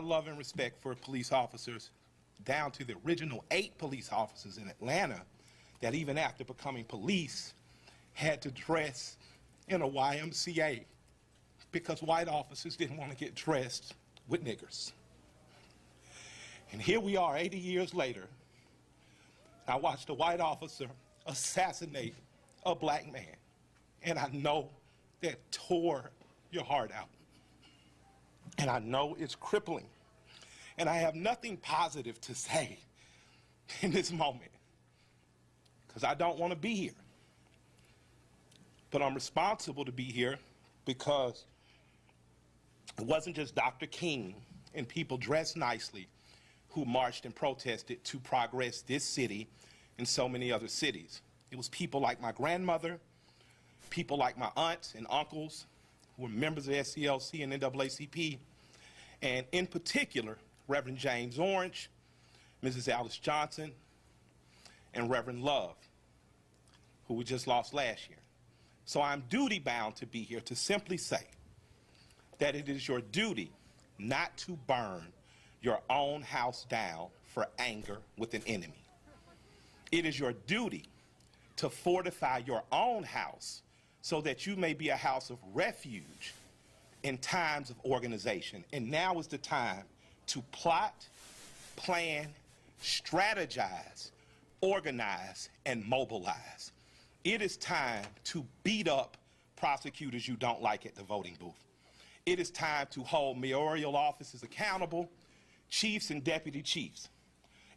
love and respect for police officers, down to the original 8 police officers in Atlanta that even after becoming police had to dress in a YMCA because white officers didn't want to get dressed with niggers. And here we are 80 years later. I watched a white officer assassinate a black man, and I know that tore your heart out. And I know it's crippling. And I have nothing positive to say in this moment because I don't want to be here. But I'm responsible to be here because it wasn't just Dr. King and people dressed nicely who marched and protested to progress this city and so many other cities. It was people like my grandmother, people like my aunts and uncles who were members of SCLC and NAACP, and in particular, Reverend James Orange, Mrs. Alice Johnson, and Reverend Love, who we just lost last year. So I'm duty bound to be here to simply say that it is your duty not to burn your own house down for anger with an enemy. It is your duty to fortify your own house so that you may be a house of refuge in times of organization. And now is the time to plot, plan, strategize, organize, and mobilize. It is time to beat up prosecutors you don't like at the voting booth. It is time to hold mayoral offices accountable, chiefs and deputy chiefs.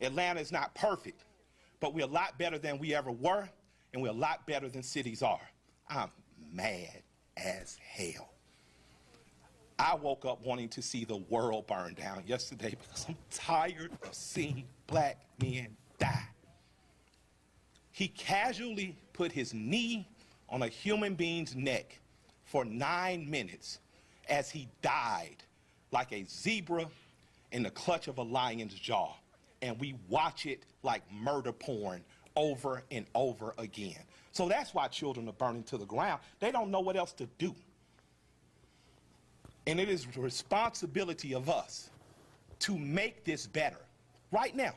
Atlanta is not perfect, but we're a lot better than we ever were, and we're a lot better than cities are. I'm mad as hell. I woke up wanting to see the world burn down yesterday because I'm tired of seeing black men die. He casually put his knee on a human being's neck for 9 minutes as he died like a zebra in the clutch of a lion's jaw. And we watch it like murder porn over and over again. So that's why children are burning to the ground. They don't know what else to do. And it is the responsibility of us to make this better right now.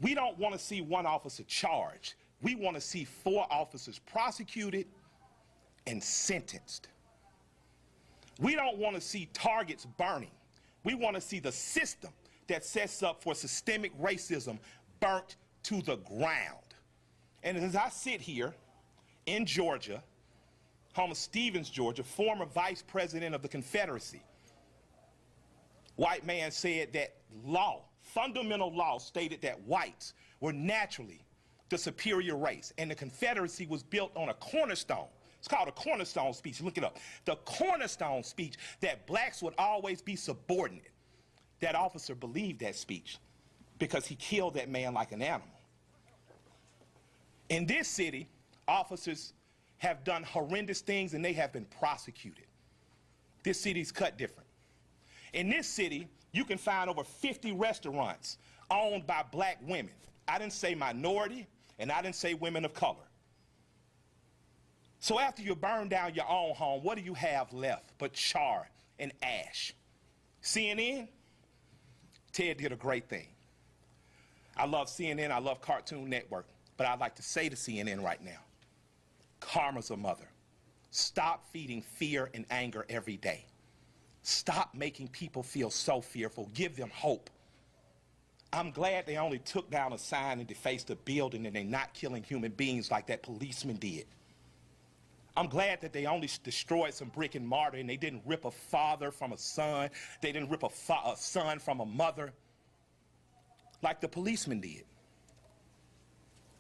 We don't want to see 1 officer charged. We want to see 4 officers prosecuted and sentenced. We don't want to see targets burning. We want to see the system that sets up for systemic racism burnt to the ground. And as I sit here in Georgia, home of Stevens, Georgia, former vice president of the Confederacy, white man said that law, fundamental law, stated that whites were naturally the superior race, and the Confederacy was built on a cornerstone. It's called a cornerstone speech. Look it up. The cornerstone speech that blacks would always be subordinate. That officer believed that speech because he killed that man like an animal. In this city, officers have done horrendous things and they have been prosecuted. This city's cut different. In this city, you can find over 50 restaurants owned by black women. I didn't say minority, and I didn't say women of color. So after you burn down your own home, what do you have left but char and ash? CNN? Ted did a great thing. I love CNN, I love Cartoon Network, but I'd like to say to CNN right now, karma's a mother. Stop feeding fear and anger every day. Stop making people feel so fearful. Give them hope. I'm glad they only took down a sign and defaced a building and they're not killing human beings like that policeman did. I'm glad that they only destroyed some brick and mortar and they didn't rip a father from a son. They didn't rip a son from a mother like the policeman did.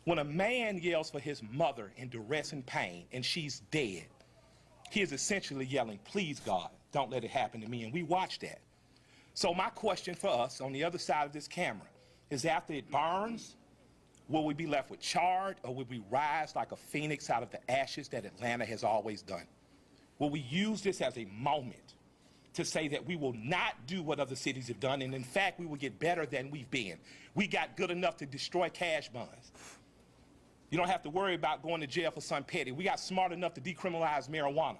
When a man yells for his mother in duress and pain and she's dead, he is essentially yelling, please God, don't let it happen to me. And we watch that. So my question for us on the other side of this camera is, after it burns, will we be left with charred, or will we rise like a phoenix out of the ashes that Atlanta has always done? Will we use this as a moment to say that we will not do what other cities have done, and in fact, we will get better than we've been? We got good enough to destroy cash bonds. You don't have to worry about going to jail for something petty. We got smart enough to decriminalize marijuana.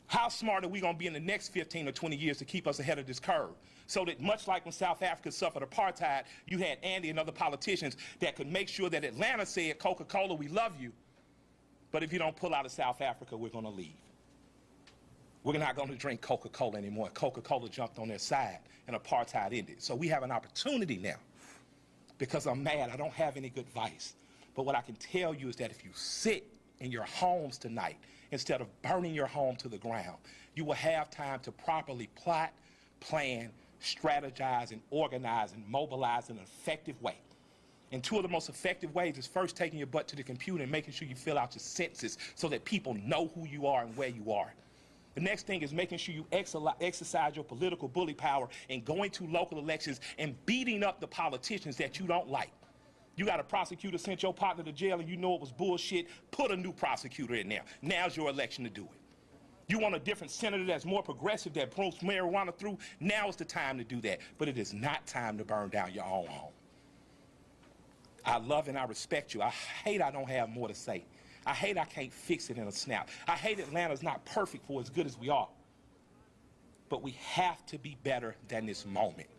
How smart are we going to be in the next 15 or 20 years to keep us ahead of this curve? So that much like when South Africa suffered apartheid, you had Andy and other politicians that could make sure that Atlanta said, Coca-Cola, we love you, but if you don't pull out of South Africa, we're going to leave. We're not going to drink Coca-Cola anymore. Coca-Cola jumped on their side and apartheid ended. So we have an opportunity now. Because I'm mad, I don't have any good advice. But what I can tell you is that if you sit in your homes tonight, instead of burning your home to the ground, you will have time to properly plot, plan, strategize, and organize and mobilize in an effective way. And two of the most effective ways is first taking your butt to the computer and making sure you fill out your census so that people know who you are and where you are. The next thing is making sure you exercise your political bully power and going to local elections and beating up the politicians that you don't like. You got a prosecutor sent your partner to jail and you know it was bullshit, put a new prosecutor in there. Now's your election to do it. You want a different senator that's more progressive, that promotes marijuana through, now is the time to do that. But it is not time to burn down your own home. I love and I respect you. I hate I don't have more to say. I hate I can't fix it in a snap. I hate Atlanta's not perfect for as good as we are. But we have to be better than this moment.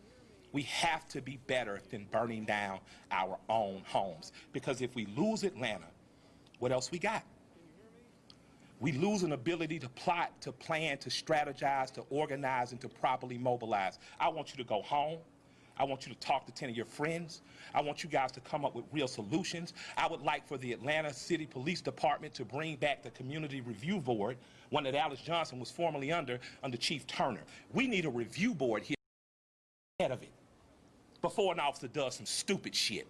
We have to be better than burning down our own homes. Because if we lose Atlanta, what else we got? We lose an ability to plot, to plan, to strategize, to organize, and to properly mobilize. I want you to go home. I want you to talk to 10 of your friends. I want you guys to come up with real solutions. I would like for the Atlanta City Police Department to bring back the Community Review Board, one that Alice Johnson was formerly under Chief Turner. We need a review board here ahead of it before an officer does some stupid shit.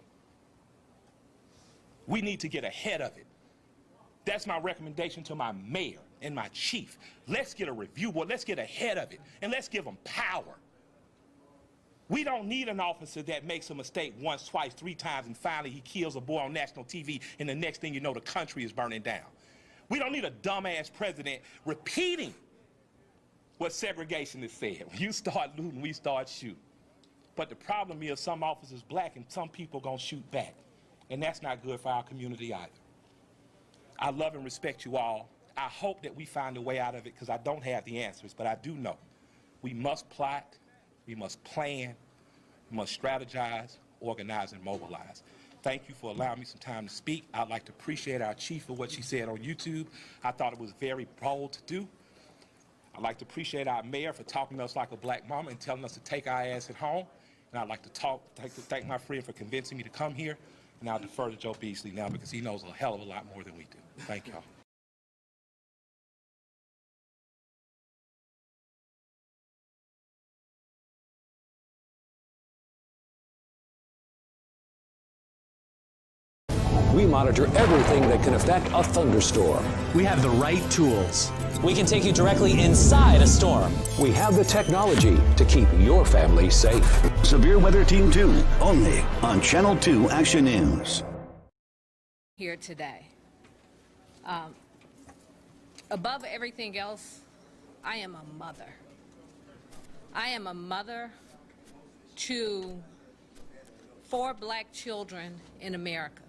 We need to get ahead of it. That's my recommendation to my mayor and my chief. Let's get a review board. Let's get ahead of it, and let's give them power. We don't need an officer that makes a mistake once, twice, 3 times, and finally he kills a boy on national TV, and the next thing you know, the country is burning down. We don't need a dumbass president repeating what segregationists said. When you start looting, we start shooting. But the problem is some officers black and some people gonna shoot back. And that's not good for our community either. I love and respect you all. I hope that we find a way out of it because I don't have the answers, but I do know we must plot, we must plan, we must strategize, organize, and mobilize. Thank you for allowing me some time to speak. I'd like to appreciate our chief for what she said on YouTube. I thought it was very bold to do. I'd like to appreciate our mayor for talking to us like a black mama and telling us to take our ass at home. And I'd like to thank my friend for convincing me to come here. And I'll defer to Joe Beasley now because he knows a hell of a lot more than we do. Thank y'all. We monitor everything that can affect a thunderstorm. We have the right tools. We can take you directly inside a storm. We have the technology to keep your family safe. Severe Weather Team 2, only on Channel 2 Action News. Here today. Above everything else, I am a mother. I am a mother to 4 black children in America,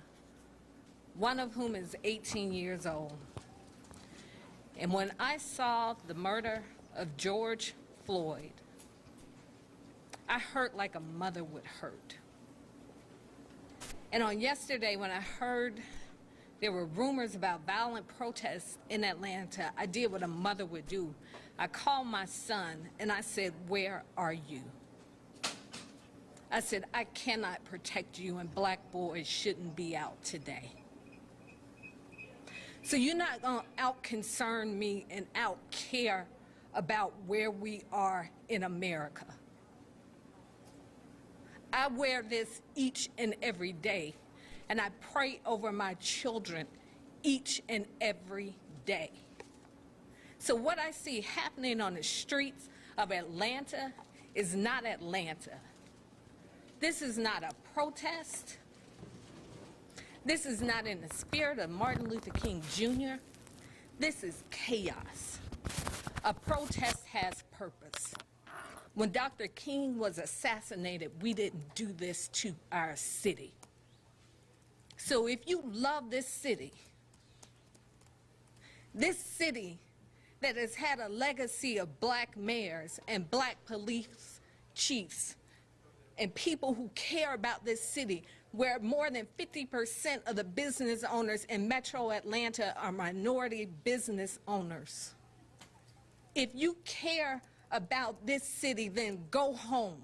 one of whom is 18 years old. And when I saw the murder of George Floyd, I hurt like a mother would hurt. And on yesterday, when I heard there were rumors about violent protests in Atlanta, I did what a mother would do. I called my son and I said, "Where are you?" I said, "I cannot protect you and black boys shouldn't be out today. So you're not going to out-concern me and out-care about where we are in America." I wear this each and every day, and I pray over my children each and every day. So what I see happening on the streets of Atlanta is not Atlanta. This is not a protest. This is not in the spirit of Martin Luther King Jr. This is chaos. A protest has purpose. When Dr. King was assassinated, we didn't do this to our city. So if you love this city that has had a legacy of black mayors and black police chiefs and people who care about this city, where more than 50% of the business owners in Metro Atlanta are minority business owners. If you care about this city, then go home.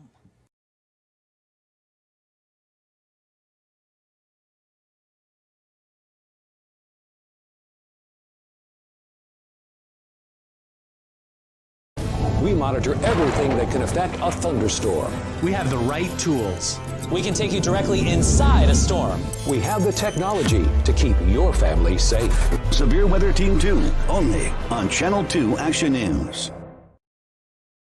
We monitor everything that can affect a thunderstorm. We have the right tools. We can take you directly inside a storm. We have the technology to keep your family safe. Severe Weather Team 2, only on Channel 2 Action News.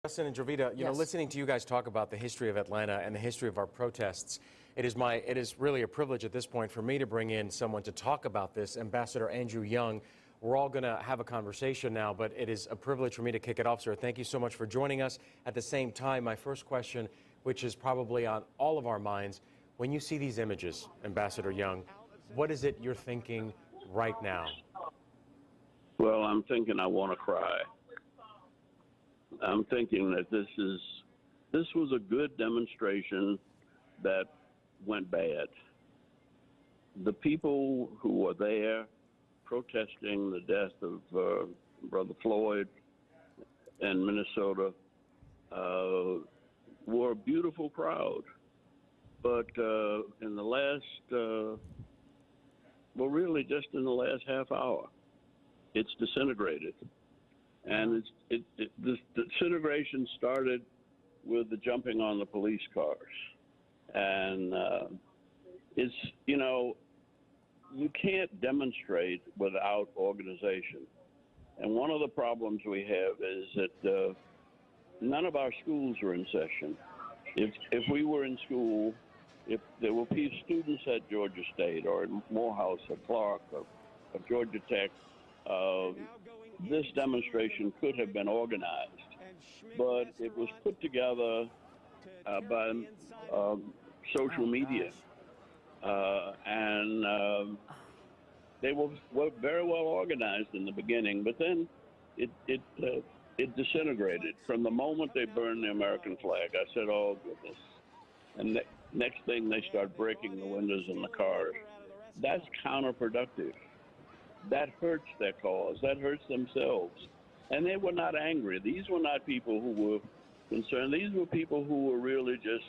Justin and Jovita, you know, listening to you guys talk about the history of Atlanta and the history of our protests, it is really a privilege at this point for me to bring in someone to talk about this, Ambassador Andrew Young. We're all going to have a conversation now, but it is a privilege for me to kick it off, sir. Thank you so much for joining us. At the same time, my first question, which is probably on all of our minds, when you see these images, Ambassador Young, what is it you're thinking right now? Well, I'm thinking I want to cry. I'm thinking that this was a good demonstration that went bad. The people who were there protesting the death of Brother Floyd in Minnesota were a beautiful crowd. But in the last, well, really just in the last half hour, it's disintegrated. And the disintegration started with the jumping on the police cars. And it's, you know, you can't demonstrate without organization. And one of the problems we have is that none of our schools are in session. If we were in school, if there were students at Georgia State or at Morehouse or Clark or Georgia Tech, this demonstration could have been organized, but it was put together by social media, and they were very well organized in the beginning, but then it disintegrated. From the moment they burned the American flag, I said, oh, goodness. And next thing, they start breaking the windows in the cars. That's counterproductive. That hurts their cause. That hurts themselves. And they were not angry. These were not people who were concerned. These were people who were really just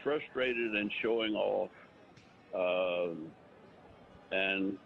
frustrated and showing off. And